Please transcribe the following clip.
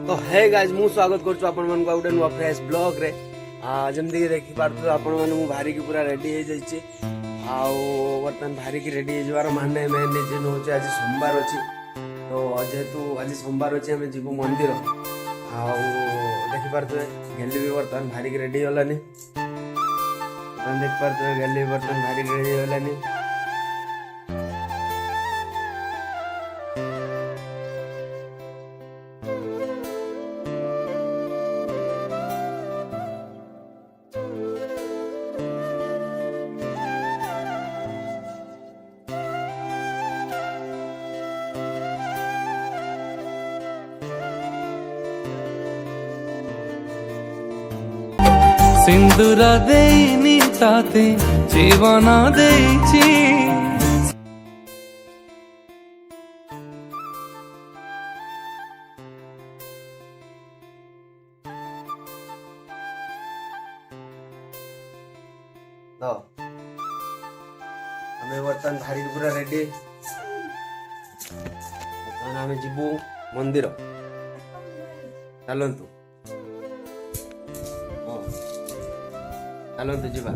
तो है गाइस मु स्वागत करछु आपण मन को गुटे नुवा फ्रेश ब्लॉग रे जमती कि देखि पारथु आपण मन मु भारी की पूरा रेडी हे जाइछि आउ बर्तन भारी की रेडी हे जवार माने मेन रीजन होचे आज सोमवार अछि तो जेहेतु आज सोमवार अछि हमें जीवु मंदिर आउ देखि पारथु गेली भी बर्तन भारी की रेडी होलानी देख पारथु गेली बर्तन भारी की रेडी होलानी सिंदूरा देनी ताते जीवना देची तो हमें बर्तन भारी पूरा रेडी हमें जीवु मंदिर चलतु चलतु जीवा